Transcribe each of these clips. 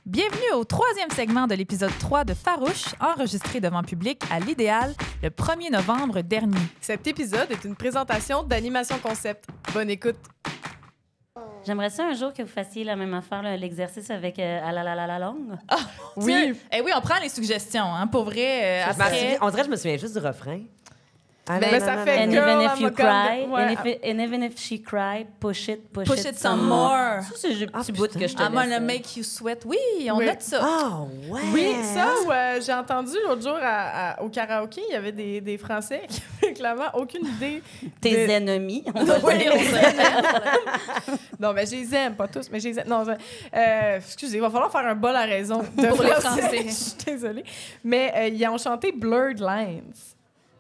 Bienvenue au troisième segment de l'épisode 3 de Farouche, enregistré devant public à l'Idéal le 1er novembre dernier. Cet épisode est une présentation d'Animation Concept. Bonne écoute. J'aimerais ça un jour que vous fassiez la même affaire, là, l'exercice avec à la langue. Ah, oui. Oui, on prend les suggestions, hein, pour vrai. Après... On dirait que je me souviens juste du refrain. Mais ça fait And girl, even if you I'm a cry, ouais. and even if she cry, push it some more. Ça, c'est le petit bout que je te I'm gonna laisse. make you sweat. Oui, on Oui. note ça. Ah, ouais! Oui, ça, j'ai entendu l'autre jour au karaoké, il y avait des Français qui avaient clairement aucune idée. Tes ennemis, on va Oui, dire. non, mais je les aime, pas tous, mais je les aime. Non, excusez, il va falloir faire un bol à raison de Pour les français. Français. Je suis désolée. Mais ils ont chanté Blurred Lines.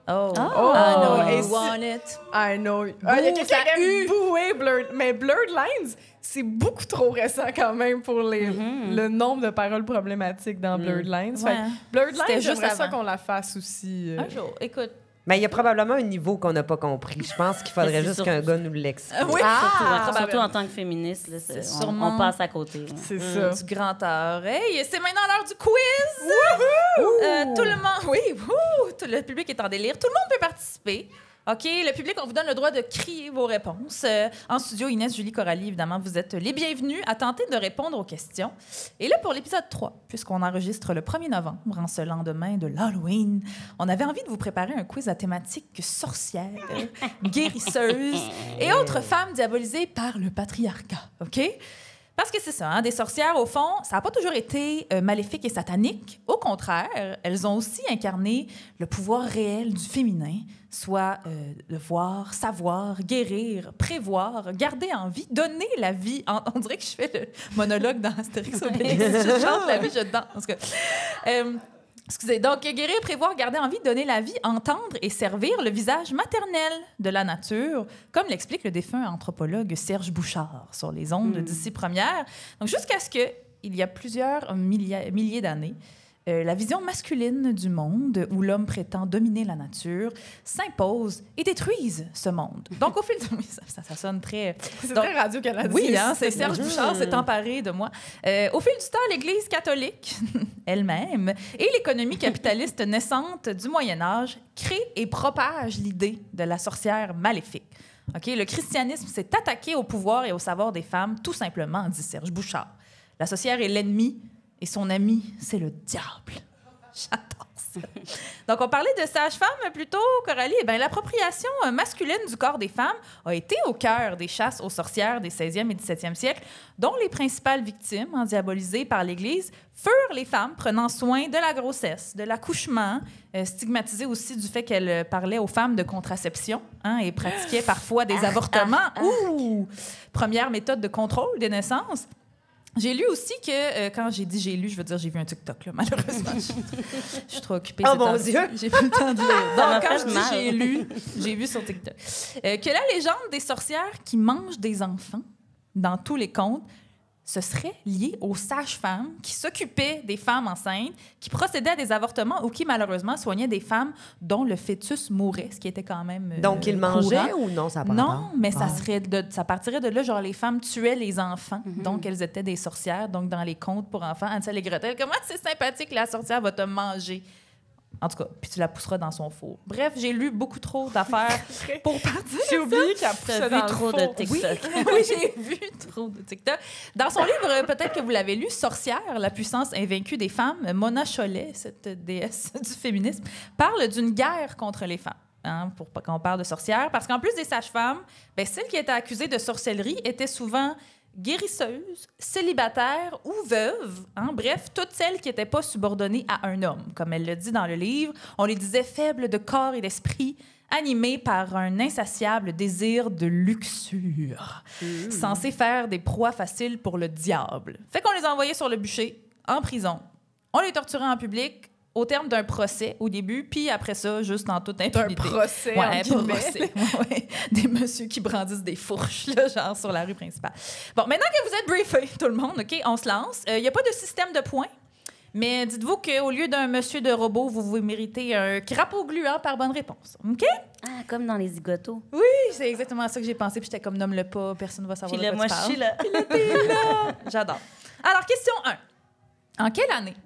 Oh, I know you you want it. I know. Il y a quelqu'un qui a boué Blurred. Mais Blurred Lines, c'est beaucoup trop récent quand même pour le nombre de paroles problématiques dans Blurred Lines. Ouais. Fait que Blurred C'était Lines, juste j'aimerais ça avant. qu'on la fasse aussi. Un jour, écoute. Mais il y a probablement un niveau qu'on n'a pas compris. Je pense qu'il faudrait Mais c'est juste sûr. qu'un gars nous l'explique. Oui, Surtout en tant que féministe, là, C'est on sûrement- passe à côté. là. C'est ça. Du grand art. Hey, c'est maintenant l'heure du quiz! Tout le monde... Oui, tout le public est en délire. Tout le monde peut participer. OK, le public, on vous donne le droit de crier vos réponses. En studio, Inès, Julie, Coralie, évidemment, vous êtes les bienvenus à tenter de répondre aux questions. Et là, pour l'épisode 3, puisqu'on enregistre le 1er novembre, en ce lendemain de l'Halloween, on avait envie de vous préparer un quiz à thématique sorcière, guérisseuse et autres femmes diabolisées par le patriarcat. OK? Parce que c'est ça, hein, des sorcières, au fond, ça n'a pas toujours été maléfique et satanique. Au contraire, elles ont aussi incarné le pouvoir réel du féminin, soit de voir, savoir, guérir, prévoir, garder en vie, donner la vie. On dirait que je fais le monologue dans Astérix Obélix. Je chante la vie, je danse. En tout cas, excusez. Donc, guérir, prévoir, garder en vie, donner la vie, entendre et servir le visage maternel de la nature, comme l'explique le défunt anthropologue Serge Bouchard sur les ondes d'ici première. Donc, jusqu'à ce que, il y a plusieurs milliers d'années, la vision masculine du monde, où l'homme prétend dominer la nature, s'impose et détruise ce monde. Donc, au fil du... Oui, ça sonne très... C'est Donc, très Radio-Canada. oui, hein, c'est Serge Bouchard s'est emparé de moi. Au fil du temps, l'Église catholique elle-même et l'économie capitaliste naissante du Moyen Âge créent et propagent l'idée de la sorcière maléfique. OK? Le christianisme s'est attaqué au pouvoir et au savoir des femmes, tout simplement, dit Serge Bouchard. La sorcière est l'ennemi et son ami, c'est le diable. J'adore ça. Donc, on parlait de sage-femme plus tôt, Coralie. Eh bien, l'appropriation masculine du corps des femmes a été au cœur des chasses aux sorcières des 16e et 17e siècles, dont les principales victimes, diabolisées par l'Église, furent les femmes prenant soin de la grossesse, de l'accouchement, stigmatisées aussi du fait qu'elles parlaient aux femmes de contraception et pratiquaient parfois des avortements. Ouh! Première méthode de contrôle des naissances. J'ai lu aussi que, quand j'ai dit j'ai lu, je veux dire j'ai vu un TikTok, là, malheureusement. Je suis trop occupée. Oh ces mon temps-ci. Dieu! J'ai plus le temps de lire. Ça m'a Donc, quand fait je dis mal. j'ai lu, j'ai vu sur TikTok. Que la légende des sorcières qui mangent des enfants, dans tous les contes, ce serait lié aux sages-femmes qui s'occupaient des femmes enceintes, qui procédaient à des avortements ou qui, malheureusement, soignaient des femmes dont le fœtus mourait, ce qui était quand même Donc, ils courant. mangeaient ou non? Ça a pas Non, rapport? mais Ah. ça partirait de là, genre les femmes tuaient les enfants, donc elles étaient des sorcières, donc dans les contes pour enfants, Hansel et Gretel, comment c'est sympathique, la sorcière va te manger. En tout cas, puis tu la pousseras dans son four. Bref, j'ai lu beaucoup trop d'affaires pour partir. J'ai oublié qu'elle poussait T'as dans vu le trop de four. TikTok. Oui, j'ai vu trop de TikTok. Dans son livre, peut-être que vous l'avez lu, Sorcière, la puissance invaincue des femmes, Mona Chollet, cette déesse du féminisme, parle d'une guerre contre les femmes. Pour pas qu'on parle de sorcières. Parce qu'en plus des sages-femmes, celles qui étaient accusées de sorcellerie étaient souvent guérisseuses, célibataires ou veuves. Bref, toutes celles qui n'étaient pas subordonnées à un homme. Comme elle le dit dans le livre, on les disait faibles de corps et d'esprit, animés par un insatiable désir de luxure, censé faire des proies faciles pour le diable. Fait qu'on les envoyait sur le bûcher, en prison. On les torturait en public, au terme d'un procès au début, puis après ça, juste en toute impunité. Un procès, Ouais, en un guillemets. procès. Ouais. Des messieurs qui brandissent des fourches, là, genre sur la rue principale. Bon, maintenant que vous êtes briefés, tout le monde, OK, on se lance. Il n'y a pas de système de points, mais dites-vous qu'au lieu d'un monsieur de robot, vous méritez un crapaud gluant par bonne réponse. OK? Ah, comme dans les zigotos. Oui, c'est exactement ça que j'ai pensé, puis j'étais comme, nomme-le pas, personne ne va savoir Puis de là, quoi moi, tu je parles. suis là. J'adore. Alors, question 1. En quelle année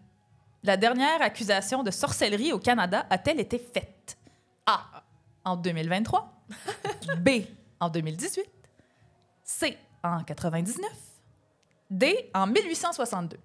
la dernière accusation de sorcellerie au Canada a-t-elle été faite? A. En 2023. B. En 2018. C. En 99. D. En 1862.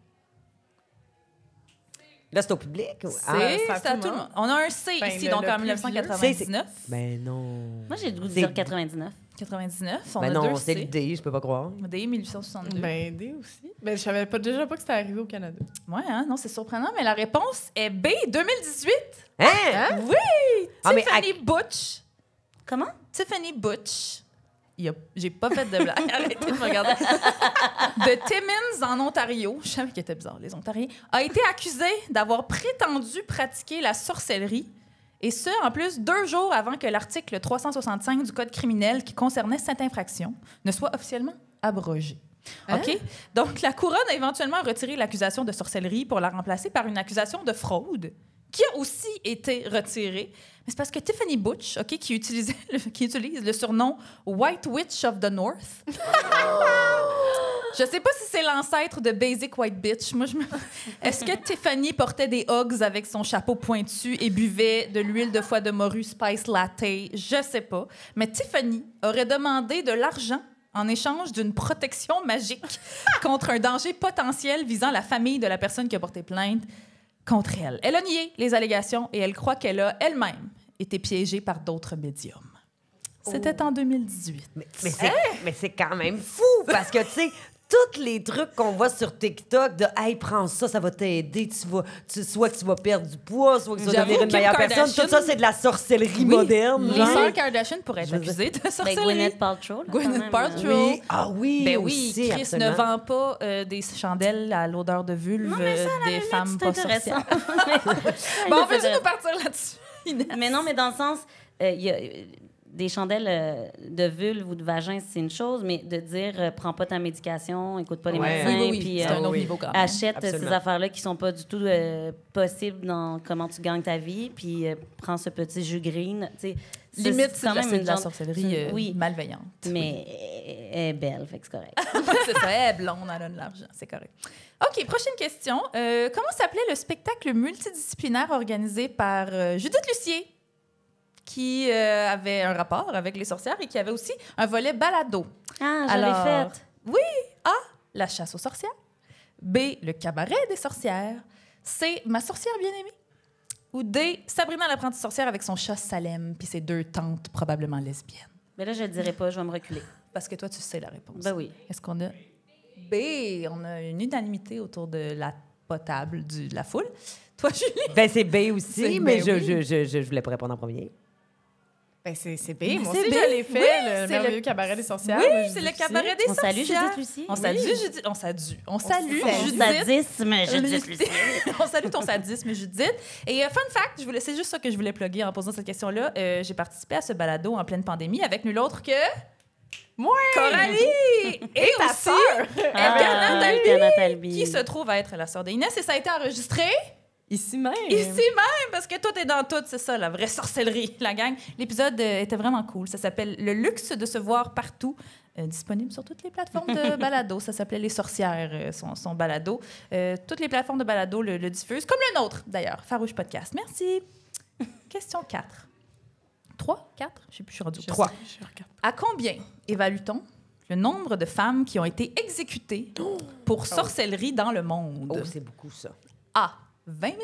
Là, c'est au public? Ou... C'est à tout le monde. On a un C Ben, ici, le- donc le en plus 1999. Ben non. Moi, j'ai le goût de C'est- dire 99. 99. On Ben a non, deux c'est C. le D, je peux pas croire. D. 1862. Ben, D aussi. Ben, je savais déjà pas que c'était arrivé au Canada. Ouais, hein, non, c'est surprenant, mais la réponse est B. 2018. Hein? Oui! Ah, mais Tiffany Butch. Comment? Tiffany Butch. J'ai pas fait de blague. Arrêtez de me regarder. De Timmins, en Ontario. Je savais qu'ils étaient bizarres, les Ontariens. A été accusée d'avoir prétendu pratiquer la sorcellerie. Et ce, en plus, 2 jours avant que l'article 365 du Code criminel qui concernait cette infraction ne soit officiellement abrogé. OK? Donc, la couronne a éventuellement retiré l'accusation de sorcellerie pour la remplacer par une accusation de fraude qui a aussi été retirée. Mais c'est parce que Tiffany Butch, OK, qui utilise le surnom White Witch of the North. Je sais pas si c'est l'ancêtre de Basic White Bitch. Est-ce que Tiffany portait des Uggs avec son chapeau pointu et buvait de l'huile de foie de morue Spice Latte? Je sais pas. Mais Tiffany aurait demandé de l'argent en échange d'une protection magique contre un danger potentiel visant la famille de la personne qui a porté plainte contre elle. Elle a nié les allégations et elle croit qu'elle a elle-même été piégée par d'autres médiums. C'était en 2018. Mais c'est quand même fou parce que, tu sais, tous les trucs qu'on voit sur TikTok de hey, prends ça, ça va t'aider, soit que tu vas perdre du poids, soit que tu vas J'avoue, devenir une Kim meilleure Kardashian- personne. Tout ça, c'est de la sorcellerie moderne. Les genre. sœurs Kardashian pourraient être accusées de Ben, sorcellerie. Gwyneth Paltrow. là, quand Gwyneth même. Paltrow. Oui, ah oui, Ben oui, aussi, Chris absolument. ne vend pas des chandelles à l'odeur de vulve des femmes pas C'est intéressant. sorcières. Bon, on peut-tu nous partir là-dessus? Inès? Mais non, mais dans le sens, il y a des chandelles de vulve ou de vagin, c'est une chose, mais de dire prends pas ta médication, écoute pas les Ouais. médecins, Oui, puis c'est un autre oui. niveau quand même. achète Absolument. ces affaires-là qui sont pas du tout possibles dans comment tu gagnes ta vie, puis prends ce petit jus green. Tu sais, Limite, c'est quand même c'est une de la genre- sorcellerie oui, malveillante. mais elle est belle, fait que c'est correct. C'est ça, elle est blonde, elle a de l'argent, c'est correct. OK, prochaine question. Comment s'appelait le spectacle multidisciplinaire organisé par Judith Lucier, qui avait un rapport avec les sorcières et qui avait aussi un volet balado? Ah, je Alors, l'ai faite. Oui, A, la chasse aux sorcières. B, le cabaret des sorcières. C, ma sorcière bien-aimée. Ou D, Sabrina l'apprentie sorcière avec son chat Salem puis ses 2 tantes probablement lesbiennes. Mais là, je le dirai pas, je vais me reculer. Parce que toi, tu sais la réponse. Ben oui. Est-ce qu'on a B? On a une unanimité autour de la potable de la foule. Toi, Julie? Ben, c'est B aussi, C'est mais B, oui. je voulais pas répondre en premier. Ben, c'est B. Mais Moi c'est aussi, B. je l'ai fait, Oui, le c'est merveilleux le- cabaret des sorcières. Oui, de c'est Judith le cabaret des On sorcières. salue Judith Lucie. On salue Judith. On salue Judith. Sadisme, Judith Lucie. On salue ton sadisme, Judith. Et fun fact, c'est juste ça que je voulais plugger en posant cette question-là. J'ai participé à ce balado en pleine pandémie avec nul autre que Moi! Coralie et ta aussi sœur! Elkana Talbi, Elkana Talbi. qui se trouve à être la sœur d'Inès. Et ça a été enregistré Ici même. ici même, parce que tout est dans tout, c'est ça, la vraie sorcellerie, la gang. L'épisode était vraiment cool. Ça s'appelle Le luxe de se voir partout. Disponible sur toutes les plateformes de balado. Ça s'appelait Les Sorcières, son balado. Toutes les plateformes de balado le diffusent, comme le nôtre, d'ailleurs. Farouche Podcast. Merci. Question 4. 3? 4? Je sais plus, je suis rendue. 3. À combien évalue-t-on le nombre de femmes qui ont été exécutées pour sorcellerie dans le monde? Oh, c'est beaucoup, ça. A. 20 000.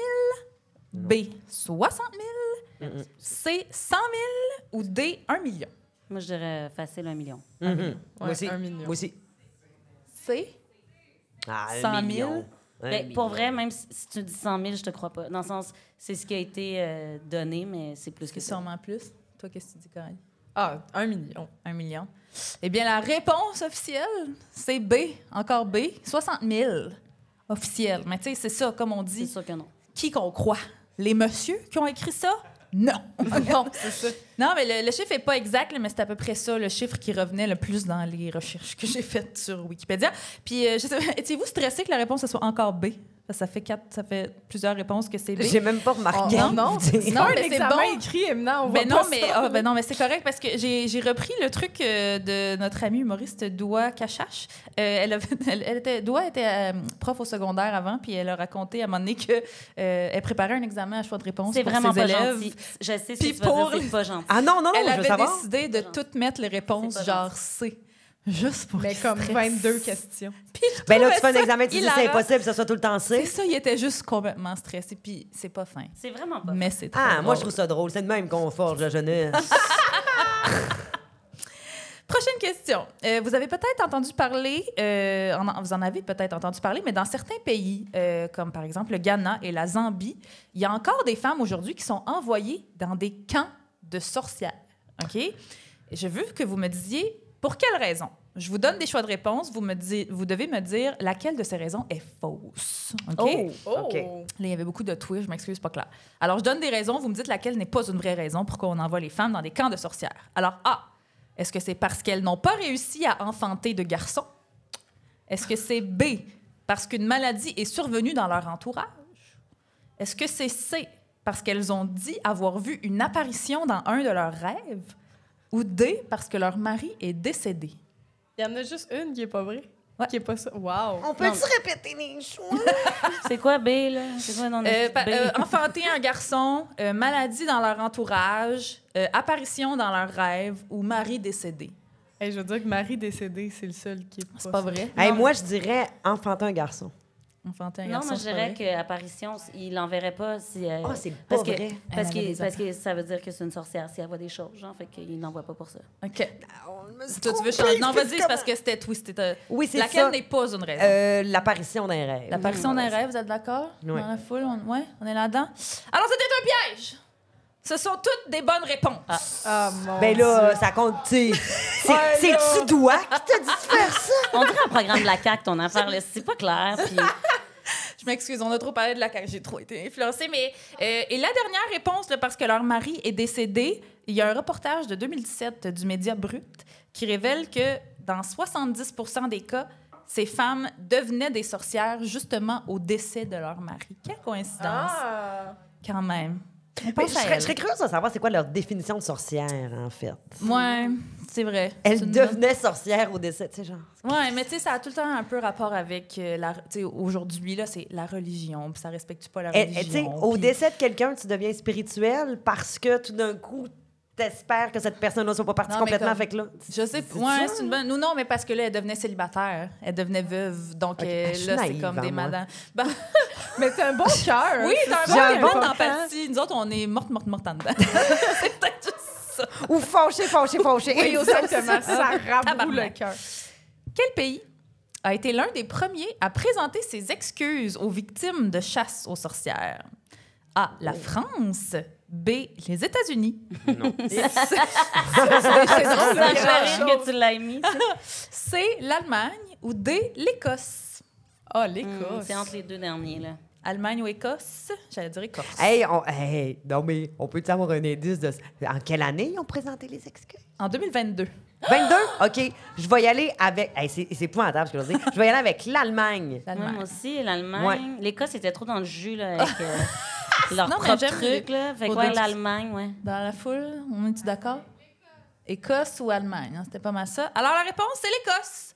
B. 60 000. C. 100 000. Ou D. 1 million. Moi, je dirais facile 1 million. Moi aussi. 1 million. Moi aussi. C. Ah, 100 000. 1 million. Ben, pour vrai, même si tu dis 100 000, je te crois pas. Dans le sens, c'est ce qui a été donné, mais c'est plus que C'est ça. sûrement plus. Toi, qu'est-ce que tu dis, Coralie? Ah, 1 million. 1 million. Eh bien, la réponse officielle, c'est B. Encore B. 60 000 officielle. Mais tu sais, c'est ça, comme on C'est dit. sûr que non. Qui qu'on croit? Les messieurs qui ont écrit ça? Non. Non, c'est ça. Non, mais le chiffre n'est pas exact, là, mais c'est à peu près ça, le chiffre qui revenait le plus dans les recherches que j'ai faites sur Wikipédia. Puis, je sais pas, étiez-vous stressé que la réponse ce soit encore B? Ça fait plusieurs réponses que c'est B. J'ai même pas remarqué. Non, c'est Non, pas un mais c'est examen bon. écrit, Emna, on Ben va non, pas mais, ça. non, mais c'est correct parce que j'ai repris le truc de notre amie humoriste Doua Kachache. Doua était prof au secondaire avant, puis elle a raconté à un moment donné qu'elle préparait un examen à choix de réponse C'est pour vraiment ses pas élèves. gentil. Je sais ce que Puis tu vas pour dire, c'est pas gentil. Ah non, Elle je veux avait savoir. décidé de toutes mettre les réponses C'est pas genre C. Juste pour Mais qu'il comme stresse. 22 questions. Puis je Ben là, trouvais tu fais un ça examen, tu dis c'est hilarant. impossible que ça soit tout le temps C'est C. ça, il était juste complètement stressé, puis c'est pas fin. C'est vraiment pas. Mais c'est très Ah, moi, drôle. je trouve ça drôle. C'est de même qu'on forge la jeunesse. Prochaine question. Vous avez peut-être entendu parler, vous en avez peut-être entendu parler, mais dans certains pays, comme par exemple le Ghana et la Zambie, il y a encore des femmes aujourd'hui qui sont envoyées dans des camps de sorcières. OK? Et je veux que vous me disiez pour quelle raison. Je vous donne des choix de réponse. Vous devez me dire laquelle de ces raisons est fausse. OK? OK. Là, il y avait beaucoup de twists, je m'excuse, pas clair. Alors, je donne des raisons, vous me dites laquelle n'est pas une vraie raison pour qu'on envoie les femmes dans des camps de sorcières. Alors, A, est-ce que c'est parce qu'elles n'ont pas réussi à enfanter de garçons? Est-ce que c'est B, parce qu'une maladie est survenue dans leur entourage? Est-ce que c'est C, parce qu'elles ont dit avoir vu une apparition dans un de leurs rêves? Ou D, parce que leur mari est décédé? Il y en a juste une qui est pas vraie. Ouais. Qui est pas ça. Wow. On peut-tu répéter les choix? C'est quoi B, là? C'est quoi non, B? Enfanter un garçon, maladie dans leur entourage, apparition dans leurs rêves ou mari décédé. Hey, je veux dire que Marie décédée, c'est le seul qui est pas C'est pas ça. vrai? Hey, moi, je dirais enfanter un garçon. Enfanter un Non, garçon, moi, je c'est pas dirais vrai? qu'apparition, il l'enverrait pas si... Ah, c'est parce pas que, vrai. Parce Elle avait des parce que ça veut dire que c'est une sorcière si elle voit des choses, genre, fait qu'il n'envoie pas pour ça. OK. Toi, tu veux changer? Non, vas-y, c'est parce que c'était twisté. Oui, c'est Laquelle ça. n'est pas une raison? L'apparition d'un rêve. L'apparition d'un rêve, vous êtes d'accord? Oui. Dans la foule, on est là-dedans. Alors, c'était un piège! Ce sont toutes des bonnes réponses. Ah, mon Ben là, Dieu. ça compte, tu sais. Ouais, C'est-tu toi qui t'as dit de faire ça? On dirait un programme de la CAQ, ton affaire, là. C'est pas clair, puis... Je m'excuse, on a trop parlé de la CAQ, j'ai trop été influencée. Mais, et la dernière réponse, là, parce que leur mari est décédé, il y a un reportage de 2017 du Média Brut qui révèle que dans 70 % des cas, ces femmes devenaient des sorcières justement au décès de leur mari. Quelle coïncidence, Ah! quand même. On Mais pense je à serais elle. curieuse de savoir c'est quoi leur définition de sorcière, en fait. Ouais, c'est vrai. C'est Elle une devenait sorcière au décès, tu sais, genre. Ouais, mais tu sais, ça a tout le temps un peu rapport avec tu sais, aujourd'hui, là, c'est la religion, puis ça respecte pas la Tu sais, religion. au puis- décès de quelqu'un, tu deviens spirituel parce que tout d'un coup, t'espères que cette personne-là soit pas partie Non, mais complètement. comme- Fait que là, Je sais, c'est ouais, ça? c'est une bonne. Non, mais parce que là, elle devenait célibataire, elle devenait veuve, donc Ok, je suis là, c'est naïve, comme hein, des moi. madames. Ben, Mais t'as un bon cœur. oui, c'est t'as ça un qui est bon important. d'empathie. Nous autres, on est morte en dedans. C'est peut-être juste ça. Ou fâché. Oui, exactement. Ça raboue Tabarnak. le cœur. Quel pays a été l'un des premiers à présenter ses excuses aux victimes de chasse aux sorcières? A. La France. B. Les États-Unis. Non. C'est drôle, Ça là. me fait rire que tu l'aies mis. tu sais. C. L'Allemagne. Ou D. l'Écosse. Ah, l'Écosse. C'est entre les deux derniers, là. Allemagne ou Écosse? J'allais dire Écosse. Hey, non, mais on peut avoir un indice de. En quelle année ils ont présenté les excuses? En 2022. 22? OK. Je vais y aller avec. Hey, c'est épouvantable ce que je veux dire. Je vais y aller avec l'Allemagne. Ouais, L'Allemagne. moi aussi, l'Allemagne. Ouais. L'Écosse était trop dans le jus, là, avec leur Non, mais propre j'aime truc, là. Fait que, Au ouais, début. l'Allemagne, ouais. Dans la foule, on est-tu d'accord? Écosse ou Allemagne? hein? C'était pas mal ça. Alors, la réponse, c'est l'Écosse.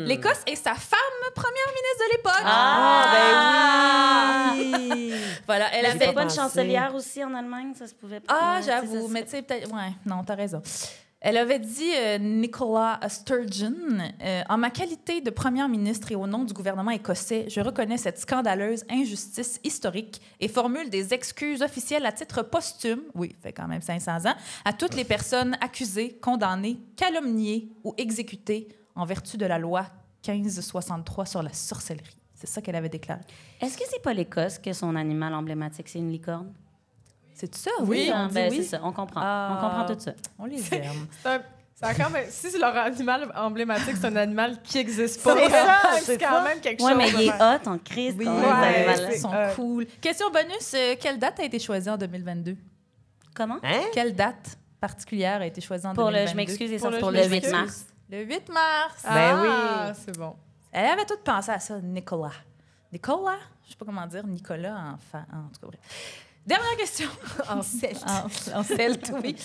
L'Écosse est sa femme première ministre de l'époque. Ah, ben oui! Voilà, elle Elle avait... avait pas une pensé. chancelière aussi en Allemagne, ça se pouvait pas. Ah, Ouais, tu sais, j'avoue, ça mais tu sais, peut-être... Ouais, non, t'as raison. Elle avait dit, Nicola Sturgeon, en ma qualité de première ministre et au nom du gouvernement écossais, je reconnais cette scandaleuse injustice historique et formule des excuses officielles à titre posthume, oui, fait quand même 500 ans, à toutes les personnes accusées, condamnées, calomniées ou exécutées en vertu de la loi 1563 sur la sorcellerie. C'est ça qu'elle avait déclaré. Est-ce que c'est pas l'Écosse que son animal emblématique, c'est une licorne? C'est ça? Oui, Ah, on dit ben, oui. c'est ça, on comprend. Ah. On comprend tout ça. On les aime. Ça a quand même, si c'est leur animal emblématique, c'est un animal qui n'existe pas. C'est ça, c'est c'est quand ça. même quelque Ouais, chose. mais il est vraiment. hot en Christ. Oui, ton ouais, animal. ils sont cool. Question bonus, quelle date a été choisie en 2022? Comment? Hein? Quelle date particulière a été choisie en Pour 2022? le je m'excuse et Pour ça, le pour je le 8 m'excuse. mars. Le 8 mars. Ben Ah, c'est bon. Elle avait tout pensé à ça, Nicolas. Nicolas? Je sais pas comment dire. Nicolas en tout cas, bref. Dernière question. En celte. En celte, oui.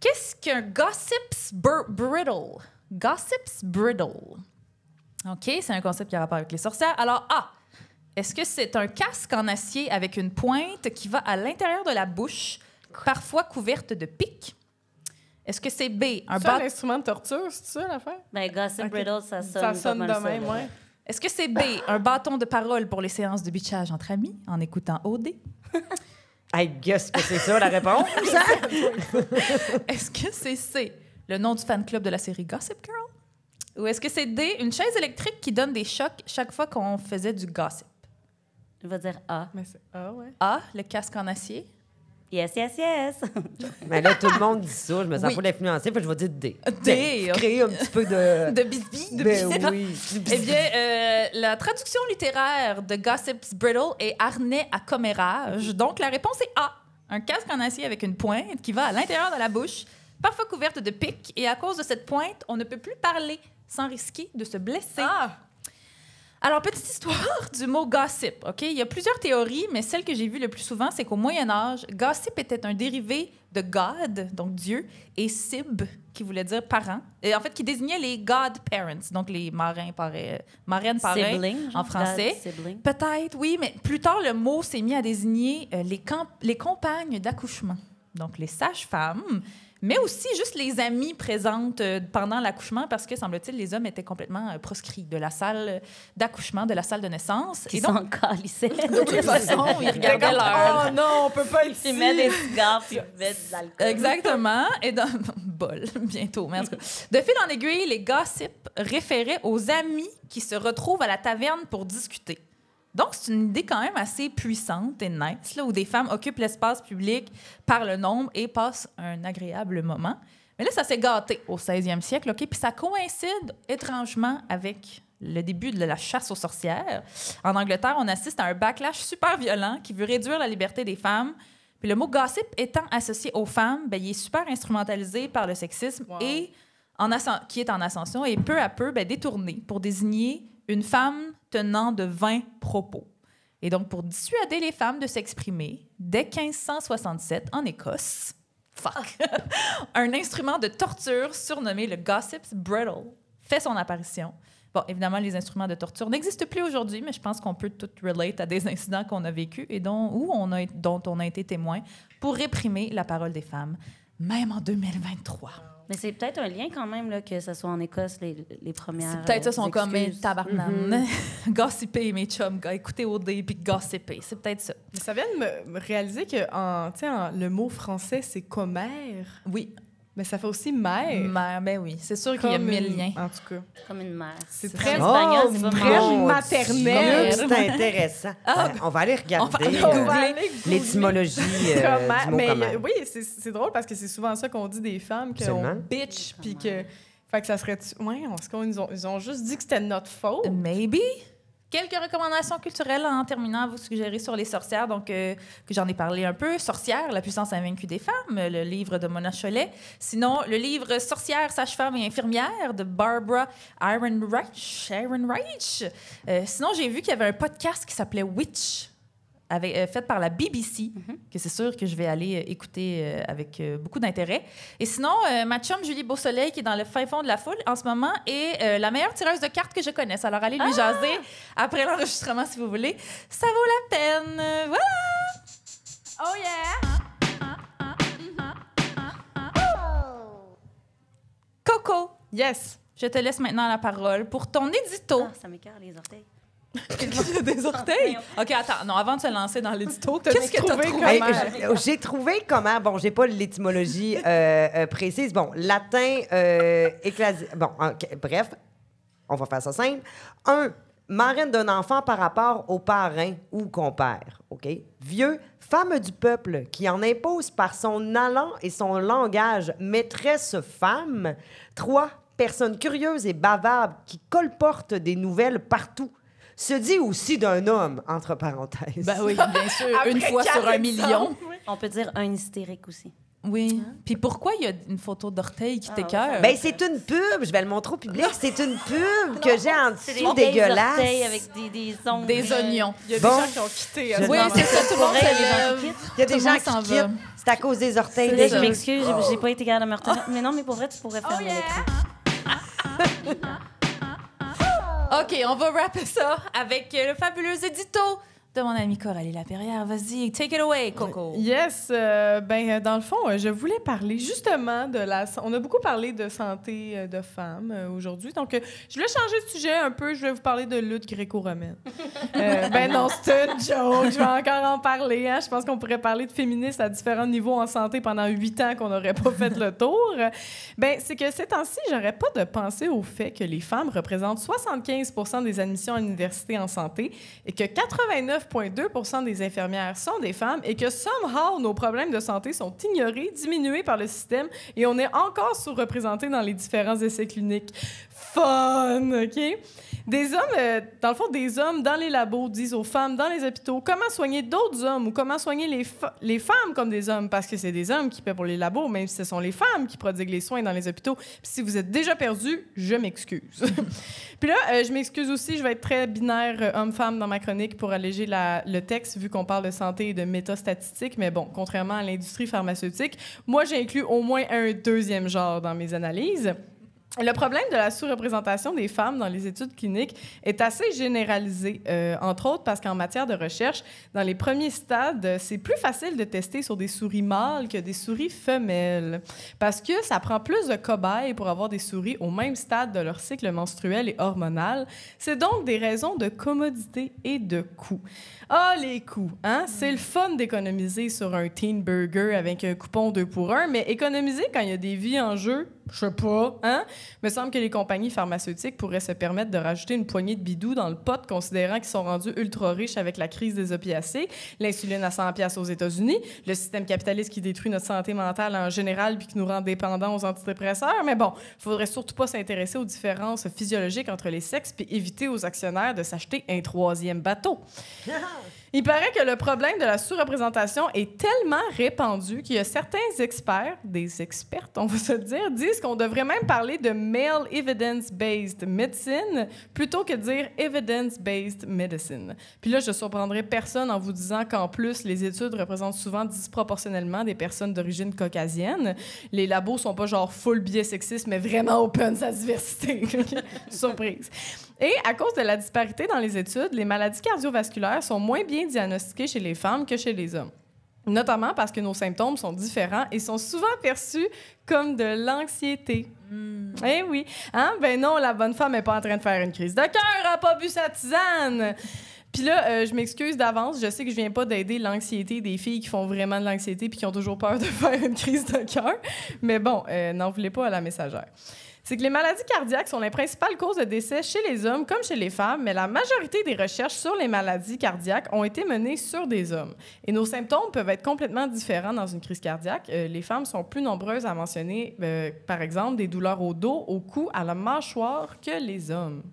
Qu'est-ce qu'un gossip's brittle? Gossip's brittle. OK, c'est un concept qui a rapport avec les sorcières. Alors, A, est-ce que c'est un casque en acier avec une pointe qui va à l'intérieur de la bouche, parfois couverte de pics? Est-ce que c'est B, un C'est un instrument de torture, c'est ça l'affaire? Ben, Gossip Brittle, ça sonne Ça sonne pas de mal même, ça, là. ouais. Est-ce que c'est B, un bâton de parole pour les séances de bitchage entre amis en écoutant OD? I guess que c'est ça la réponse. Est-ce que c'est C, le nom du fan club de la série Gossip Girl? Ou est-ce que c'est D, une chaise électrique qui donne des chocs chaque fois qu'on faisait du gossip? Je vais dire A. Mais c'est ouais. A, le casque en acier. Yes, yes, yes. Mais là, tout le monde dit ça. Je me sens Oui. full influencée. Fait que je vais dire D. D, Tiens, créer un petit peu de... De bisbis. Ben oui. Eh bien, la traduction littéraire de Gossip's Brittle est harnais à commérage. Donc, la réponse est A. Un casque en acier avec une pointe qui va à l'intérieur de la bouche, parfois couverte de pics. Et à cause de cette pointe, on ne peut plus parler sans risquer de se blesser. Ah! Alors, petite histoire du mot gossip, OK? Il y a plusieurs théories, mais celle que j'ai vue le plus souvent, c'est qu'au Moyen Âge, gossip était un dérivé de God, donc Dieu, et sib, qui voulait dire parent, et en fait, qui désignait les godparents, donc les marraines, parrains Sibling, en français. God sibling. Peut-être, oui, mais plus tard, le mot s'est mis à désigner les compagnes d'accouchement, donc les sages-femmes, mais aussi juste les amies présentes pendant l'accouchement, parce que, semble-t-il, les hommes étaient complètement proscrits de la salle d'accouchement, de la salle de naissance. Qui Et donc, s'en calissaient. de toute façon, ils regardaient l'heure. Oh non, on peut pas être ici. Ils mettent des cigares puis ils mettent de l'alcool. Exactement. Et dans... Bol, bientôt. Mais en tout cas, de fil en aiguille, les gossips référaient aux amis qui se retrouvent à la taverne pour discuter. Donc, c'est une idée quand même assez puissante et nice, là, où des femmes occupent l'espace public par le nombre et passent un agréable moment. Mais là, ça s'est gâté au 16e siècle, OK? Puis ça coïncide étrangement avec le début de la chasse aux sorcières. En Angleterre, on assiste à un backlash super violent qui veut réduire la liberté des femmes. Puis le mot gossip étant associé aux femmes, ben, il est super instrumentalisé par le sexisme et qui est en ascension et peu à peu détourné pour désigner une femme tenant de vains propos. Et donc, pour dissuader les femmes de s'exprimer, dès 1567, en Écosse, un instrument de torture surnommé le Gossip's Brittle fait son apparition. Bon, évidemment, les instruments de torture n'existent plus aujourd'hui, mais je pense qu'on peut tout relate à des incidents qu'on a vécus et dont on a été témoin pour réprimer la parole des femmes, même en 2023. Mais c'est peut-être un lien quand même là, que ce soit en Écosse, les premières. C'est peut-être ça, sont comme excuses. tabarnan. Gossiper, mes chums, écouter OD puis gossiper. C'est peut-être ça. Mais ça vient de me réaliser que le mot français, c'est commère. Oui. Mais ça fait aussi mère. Mère, ben oui. C'est sûr qu'il y a Comme 1000 liens. En tout cas. Comme une mère. C'est Comme très- espagnol, c'est pas très mal. maternel. C'est intéressant. On va aller regarder On va aller googler. l'étymologie Commère. du mot Mais commère. oui, c'est drôle parce que c'est souvent ça qu'on dit des femmes, qu'on Absolument. bitch, puis que... Fait que ça serait... Ouais, ils ont juste dit que c'était notre faute. Maybe. Quelques recommandations culturelles en terminant à vous suggérer sur les sorcières, donc que j'en ai parlé un peu. Sorcières, la puissance invaincue des femmes, le livre de Mona Chollet. Sinon, le livre Sorcières, sages-femmes et infirmières de Barbara Ehrenreich. Sinon, j'ai vu qu'il y avait un podcast qui s'appelait Witch, fait par la BBC, que c'est sûr que je vais aller écouter avec beaucoup d'intérêt. Et sinon, ma chum Julie Beausoleil, qui est dans le fin fond de la foule en ce moment, est la meilleure tireuse de cartes que je connaisse. Alors, allez lui jaser après l'enregistrement, si vous voulez. Ça vaut la peine. Voilà! Oh yeah! Coco, Yes! je te laisse maintenant la parole pour ton édito. Ah, ça m'écoeure les orteils. Des orteils? OK, attends. Non, avant de se lancer dans l'édito, T'as qu'est-ce que tu as trouvé trouvé? Hey, Comment? j'ai trouvé comment... Bon, j'ai pas l'étymologie précise. Bon, latin, bon, OK, bref, on va faire ça simple. Marraine d'un enfant par rapport au parrain ou compère, OK? Vieux, femme du peuple qui en impose par son allant et son langage, maîtresse femme. 3, personne curieuse et bavarde qui colporte des nouvelles partout. Se dit aussi d'un homme, entre parenthèses. Ben oui, bien sûr. Après Une fois sur 1 million. exemples, oui. On peut dire un hystérique aussi. Oui. Puis pourquoi il y a une photo d'orteil qui t'écoeure? Ben, c'est une pub. Je vais le montrer au public. C'est une pub que j'ai en C'est dessous des dégueulasse. orteils avec des ongles. Des oignons. Il y a Bon. des gens qui ont quitté. Je Oui, m'en c'est ça, tout le monde Pour vrai, les gens se qui lève. quittent. Il y a des Tout le gens monde s'en qui va. quittent. C'est à cause des orteils. Là, des je gens. m'excuse, j'ai pas été capable de me retenir. Mais non, mais pour vrai, tu pourrais fermer l'écran. OK, on va rapper ça avec le fabuleux édito de mon amie Coralie Laperrière. Vas-y, take it away, Coco. Yes, dans le fond, je voulais parler justement de on a beaucoup parlé de santé de femmes aujourd'hui, donc je voulais changer de sujet un peu. Je voulais vous parler de lutte gréco-romaine. Non, c'est une joke. Je vais encore en parler. Hein. Je pense qu'on pourrait parler de féministes à différents niveaux en santé pendant 8 ans qu'on n'aurait pas fait le tour. C'est que ces temps-ci, j'aurais pas de penser au fait que les femmes représentent 75% des admissions à l'université en santé et que 89,2% des infirmières sont des femmes et que somehow nos problèmes de santé sont ignorés, diminués par le système et on est encore sous-représentés dans les différents essais cliniques. Fun, OK? Des hommes, dans le fond, des hommes dans les labos disent aux femmes dans les hôpitaux comment soigner d'autres hommes ou comment soigner les femmes comme des hommes parce que c'est des hommes qui paient pour les labos, même si ce sont les femmes qui prodiguent les soins dans les hôpitaux. Puis si vous êtes déjà perdu, je m'excuse. Puis là, je m'excuse aussi, je vais être très binaire homme-femme dans ma chronique pour alléger le texte vu qu'on parle de santé et de métastatistiques. Mais bon, contrairement à l'industrie pharmaceutique, moi, j'inclus au moins un deuxième genre dans mes analyses. Le problème de la sous-représentation des femmes dans les études cliniques est assez généralisé, entre autres parce qu'en matière de recherche, dans les premiers stades, c'est plus facile de tester sur des souris mâles que des souris femelles parce que ça prend plus de cobayes pour avoir des souris au même stade de leur cycle menstruel et hormonal. C'est donc des raisons de commodité et de coût. Ah, les coûts, hein? C'est le fun d'économiser sur un teen burger avec un coupon 2 pour 1, mais économiser quand il y a des vies en jeu, je sais pas, hein? Il me semble que les compagnies pharmaceutiques pourraient se permettre de rajouter une poignée de bidous dans le pot, considérant qu'ils sont rendus ultra riches avec la crise des opiacés, l'insuline à 100$ aux États-Unis, le système capitaliste qui détruit notre santé mentale en général puis qui nous rend dépendants aux antidépresseurs. Mais bon, il faudrait surtout pas s'intéresser aux différences physiologiques entre les sexes puis éviter aux actionnaires de s'acheter un 3e bateau. Il paraît que le problème de la sous-représentation est tellement répandu qu'il y a certains experts, des expertes, on va se le dire, disent qu'on devrait même parler de male evidence-based medicine plutôt que de dire evidence-based medicine. Puis là, je surprendrai personne en vous disant qu'en plus, les études représentent souvent disproportionnellement des personnes d'origine caucasienne. Les labos sont pas genre full biais sexistes, mais vraiment open sa diversité. Surprise. Et à cause de la disparité dans les études, les maladies cardiovasculaires sont moins bien diagnostiquées chez les femmes que chez les hommes. Notamment parce que nos symptômes sont différents et sont souvent perçus comme de l'anxiété. Eh oui. Hein? Ben non, la bonne femme n'est pas en train de faire une crise de cœur, elle n'a pas bu sa tisane. Puis là, je m'excuse d'avance. Je sais que je viens pas d'aider l'anxiété des filles qui font vraiment de l'anxiété puis qui ont toujours peur de faire une crise de cœur. Mais bon, n'en voulez pas à la messagère. C'est que les maladies cardiaques sont les principales causes de décès chez les hommes comme chez les femmes, mais la majorité des recherches sur les maladies cardiaques ont été menées sur des hommes. Et nos symptômes peuvent être complètement différents dans une crise cardiaque. Les femmes sont plus nombreuses à mentionner, par exemple, des douleurs au dos, au cou, à la mâchoire que les hommes.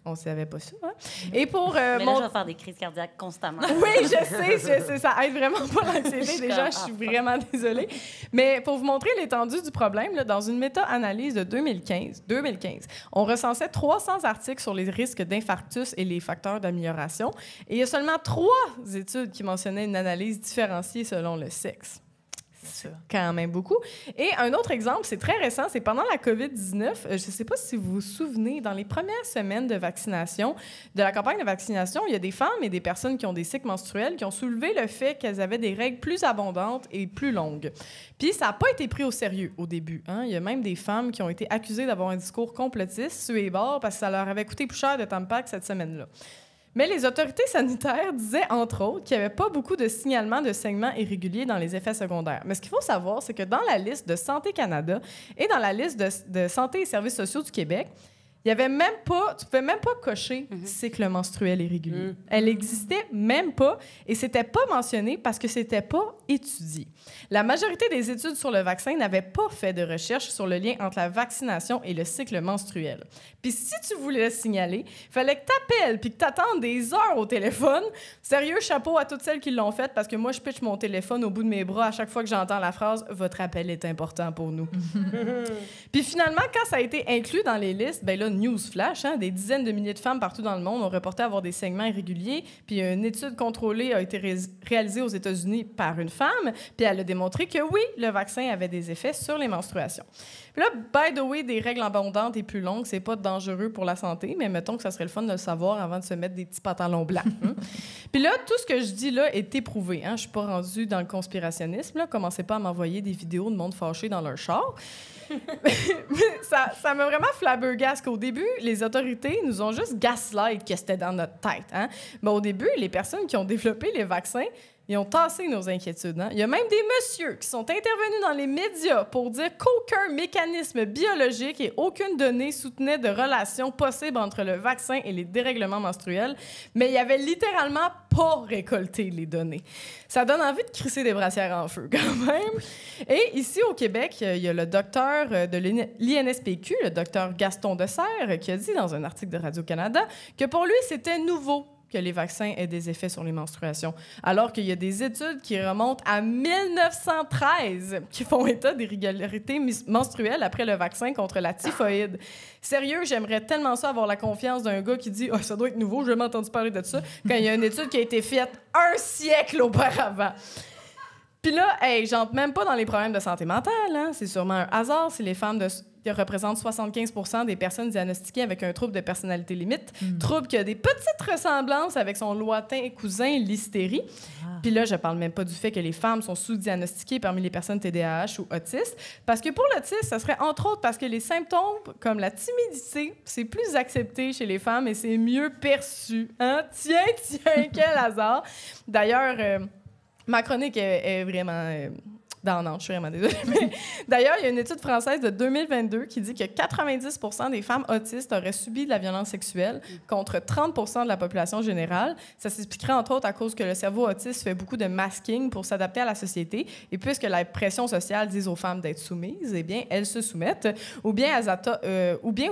On ne savait pas ça, hein? Et pour Mais là, je vais faire des crises cardiaques constamment. Oui, je sais, ça aide vraiment pas l'anxiété. Déjà, je suis vraiment désolée. Mais pour vous montrer l'étendue du problème, là, dans une méta-analyse de 2015, on recensait 300 articles sur les risques d'infarctus et les facteurs d'amélioration. Et il y a seulement 3 études qui mentionnaient une analyse différenciée selon le sexe. C'est quand même beaucoup. Et un autre exemple, c'est très récent, c'est pendant la COVID-19. Je ne sais pas si vous vous souvenez, dans les premières semaines de vaccination, de la campagne de vaccination, il y a des femmes et des personnes qui ont des cycles menstruels qui ont soulevé le fait qu'elles avaient des règles plus abondantes et plus longues. Puis ça n'a pas été pris au sérieux au début. Hein? Il y a même des femmes qui ont été accusées d'avoir un discours complotiste, sué et bord, parce que ça leur avait coûté plus cher de Tampax cette semaine-là. Mais les autorités sanitaires disaient, entre autres, qu'il n'y avait pas beaucoup de signalements de saignements irréguliers dans les effets secondaires. Mais ce qu'il faut savoir, c'est que dans la liste de Santé Canada et dans la liste de Santé et Services sociaux du Québec, Il y avait même pas, tu pouvais même pas cocher cycle menstruel irrégulier. Elle existait même pas et c'était pas mentionné parce que c'était pas étudié. La majorité des études sur le vaccin n'avaient pas fait de recherche sur le lien entre la vaccination et le cycle menstruel. Puis si tu voulais le signaler, il fallait que t'appelles puis que t'attendes des heures au téléphone. Sérieux, chapeau à toutes celles qui l'ont fait parce que moi, je pitche mon téléphone au bout de mes bras à chaque fois que j'entends la phrase « Votre appel est important pour nous ». Puis finalement, quand ça a été inclus dans les listes, ben là, newsflash, des dizaines de milliers de femmes partout dans le monde ont reporté avoir des saignements irréguliers. Puis une étude contrôlée a été réalisée aux États-Unis par une femme. Puis elle a démontré que oui, le vaccin avait des effets sur les menstruations. Puis là, by the way, des règles abondantes et plus longues, c'est pas dangereux pour la santé, mais mettons que ça serait le fun de le savoir avant de se mettre des petits pantalons blancs. Puis là, tout ce que je dis là est éprouvé. Je suis pas rendue dans le conspirationnisme. Là. Commencez pas à m'envoyer des vidéos de monde fâché dans leur char. ça m'a vraiment flabbergasté qu'au début, les autorités nous ont juste gaslight que c'était dans notre tête. Mais au début, les personnes qui ont développé les vaccins, ils ont tassé nos inquiétudes. Il y a même des messieurs qui sont intervenus dans les médias pour dire qu'aucun mécanisme biologique et aucune donnée soutenait de relation possible entre le vaccin et les dérèglements menstruels, mais ils n'avaient littéralement pas récolté les données. Ça donne envie de crisser des brassières en feu, quand même. Et ici, au Québec, il y a le docteur de l'INSPQ, le docteur Gaston Desserre, qui a dit dans un article de Radio-Canada que pour lui, c'était nouveau que les vaccins aient des effets sur les menstruations, alors qu'il y a des études qui remontent à 1913 qui font état d'irrégularités menstruelles après le vaccin contre la typhoïde. Sérieux, j'aimerais tellement ça avoir la confiance d'un gars qui dit « Ah, ça doit être nouveau, j'ai jamais entendu parler de ça », quand il y a une étude qui a été faite 1 siècle auparavant. Puis là, j'entre même pas dans les problèmes de santé mentale. C'est sûrement un hasard si les femmes qui représentent 75% des personnes diagnostiquées avec un trouble de personnalité limite, trouble qui a des petites ressemblances avec son lointain cousin, l'hystérie. Puis là, je parle même pas du fait que les femmes sont sous-diagnostiquées parmi les personnes TDAH ou autistes, parce que pour l'autisme, ça serait entre autres parce que les symptômes comme la timidité, c'est plus accepté chez les femmes et c'est mieux perçu. Tiens, quel hasard! D'ailleurs, ma chronique est vraiment downante, je suis vraiment désolée. Mais d'ailleurs, il y a une étude française de 2022 qui dit que 90% des femmes autistes auraient subi de la violence sexuelle contre 30% de la population générale. Ça s'expliquerait entre autres à cause que le cerveau autiste fait beaucoup de masking pour s'adapter à la société. Et puisque la pression sociale dit aux femmes d'être soumises, eh bien, elles se soumettent. Ou bien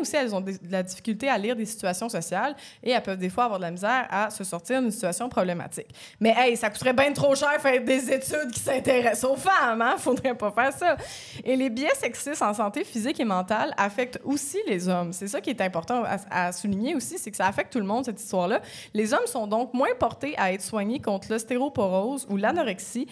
aussi, elles ont de la difficulté à lire des situations sociales et elles peuvent des fois avoir de la misère à se sortir d'une situation problématique. Mais hey, ça coûterait bien trop cher faire des études qui s'intéressent aux femmes. Faudrait pas faire ça. Et les biais sexistes en santé physique et mentale affectent aussi les hommes. C'est ça qui est important à souligner aussi, c'est que ça affecte tout le monde, cette histoire-là. Les hommes sont donc moins portés à être soignés contre l'ostéoporose ou l'anorexie,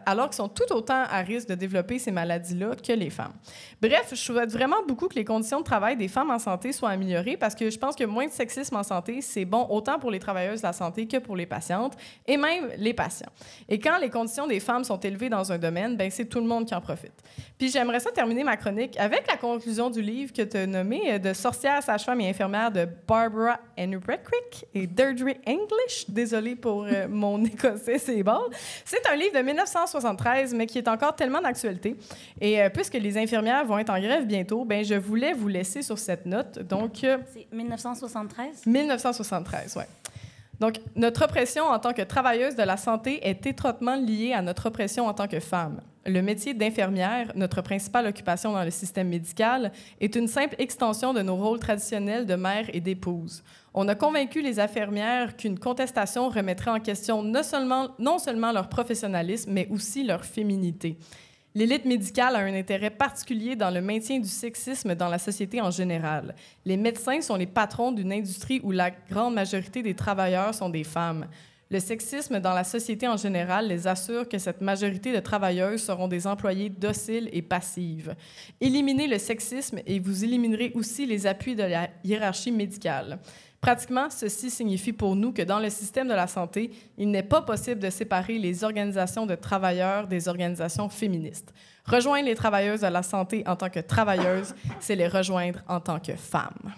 alors qu'ils sont tout autant à risque de développer ces maladies-là que les femmes. Bref, je souhaite vraiment beaucoup que les conditions de travail des femmes en santé soient améliorées parce que je pense que moins de sexisme en santé, c'est bon autant pour les travailleuses de la santé que pour les patientes et même les patients. Et quand les conditions des femmes sont élevées dans un domaine, ben c'est tout le monde qui en profite. Puis j'aimerais ça terminer ma chronique avec la conclusion du livre que tu as nommé de sorcière, sage-femme et infirmière de Barbara Ehrenreich et Deirdre English. Désolée pour mon écossais, c'est bon. C'est un livre de 1973, mais qui est encore tellement d'actualité. Et puisque les infirmières vont être en grève bientôt, ben je voulais vous laisser sur cette note. Donc, c'est 1973? 1973, oui. Donc, notre oppression en tant que travailleuse de la santé est étroitement liée à notre oppression en tant que femme. Le métier d'infirmière, notre principale occupation dans le système médical, est une simple extension de nos rôles traditionnels de mère et d'épouse. On a convaincu les infirmières qu'une contestation remettrait en question non seulement leur professionnalisme, mais aussi leur féminité. L'élite médicale a un intérêt particulier dans le maintien du sexisme dans la société en général. Les médecins sont les patrons d'une industrie où la grande majorité des travailleurs sont des femmes. Le sexisme dans la société en général les assure que cette majorité de travailleuses seront des employées dociles et passives. Éliminez le sexisme et vous éliminerez aussi les appuis de la hiérarchie médicale. Pratiquement, ceci signifie pour nous que dans le système de la santé, il n'est pas possible de séparer les organisations de travailleurs des organisations féministes. Rejoindre les travailleuses de la santé en tant que travailleuses, c'est les rejoindre en tant que femmes.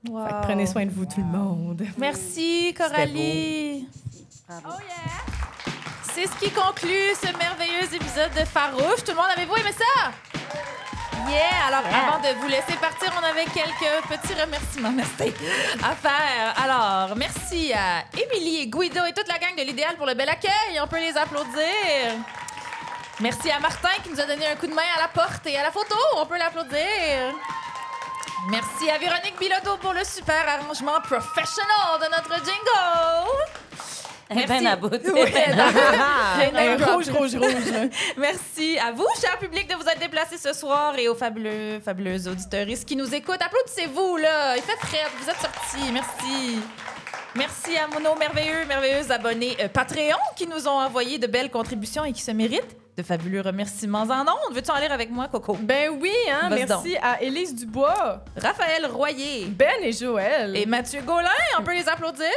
Wow. Fait que prenez soin de vous, tout le monde. Merci, Coralie. Bravo. Oh yeah! C'est ce qui conclut ce merveilleux épisode de Farouche. Tout le monde, avez-vous aimé ça? Yeah! Alors, avant de vous laisser partir, on avait quelques petits remerciements à faire. Alors, merci à Émilie et Guido et toute la gang de l'Idéal pour le bel accueil. On peut les applaudir. Merci à Martin qui nous a donné un coup de main à la porte et à la photo. On peut l'applaudir. Merci à Véronique Bilodeau pour le super arrangement professional de notre jingle. Ben à bout. Rouge. Merci à vous, cher public, de vous être déplacés ce soir et aux fabuleuses auditeuristes qui nous écoutent. Applaudissez-vous, là. Il fait frais. Vous êtes sortis. Merci. Merci à nos merveilleux abonnés Patreon qui nous ont envoyé de belles contributions et qui se méritent de fabuleux remerciements en ondes. Veux-tu en lire avec moi, Coco? Ben oui, hein. Vas-y Merci à Élise Dubois, Raphaël Royer Ben et Joël. et Mathieu Gaulin. On peut les applaudir.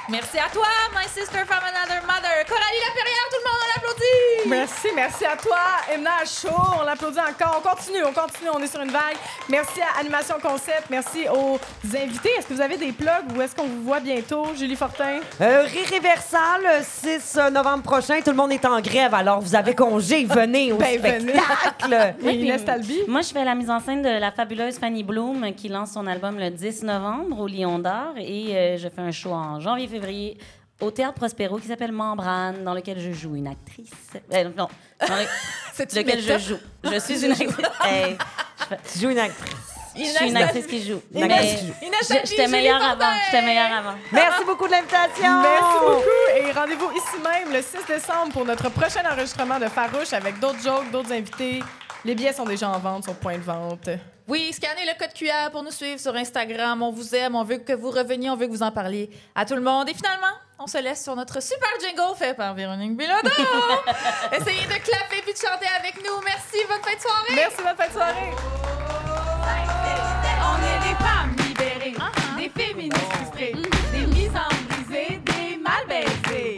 Merci à toi, my sister from another mother. Coralie Laperrière, tout le monde, on l'applaudit. Merci à toi, Emna Chaud. On l'applaudit encore. On continue, on est sur une vague. Merci à Animation Concept. Merci aux invités. Est-ce que vous avez des plugs ou est-ce qu'on vous voit bientôt, Julie Fortin? Réversal, le 6 novembre prochain, tout le monde est en grève, alors vous avez congé, venez au spectacle. Et Inès Talby. Moi, je fais la mise en scène de la fabuleuse Fanny Bloom qui lance son album le 10 novembre au Lion d'Or et je fais un show en janvier-février au Théâtre Prospero qui s'appelle Membrane, dans lequel je joue une actrice. Non, dans lequel je joue. Je suis une actrice. Tu joues une actrice. Je suis une actrice qui joue. Inès Talby, J'étais meilleure avant. Merci beaucoup de l'invitation. Merci beaucoup. Et rendez-vous ici même le 6 décembre pour notre prochain enregistrement de Farouche avec d'autres jokes, d'autres invités. Les billets sont déjà en vente sur Point de Vente. Oui, scannez le code QR pour nous suivre sur Instagram. On vous aime, on veut que vous reveniez, on veut que vous en parliez à tout le monde. Et finalement, on se laisse sur notre super jingle fait par Véronique Bilodeau. Essayez de clapper puis de chanter avec nous. Merci, bonne fin de soirée. Merci, bonne fin de soirée. On est des femmes libérées, des féministes frustrées, des misanthropes brisées, des mal baisées.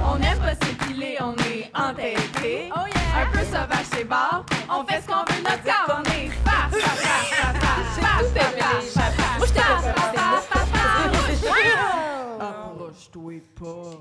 On aime pas s'épiler, on est entêtés. Un peu sauvage chez bar, on fait ce qu'on veut notre corps. On est face. Moi, je t'ai Approche-toi pas.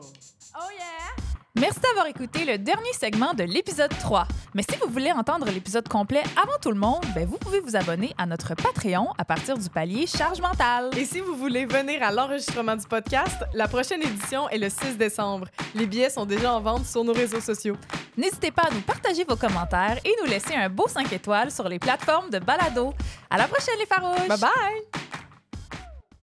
Oh yeah! Merci d'avoir écouté le dernier segment de l'épisode 3. Mais si vous voulez entendre l'épisode complet avant tout le monde, vous pouvez vous abonner à notre Patreon à partir du palier Charge mentale. Et si vous voulez venir à l'enregistrement du podcast, la prochaine édition est le 6 décembre. Les billets sont déjà en vente sur nos réseaux sociaux. N'hésitez pas à nous partager vos commentaires et nous laisser un beau 5 étoiles sur les plateformes de balado. À la prochaine, les farouches! Bye bye!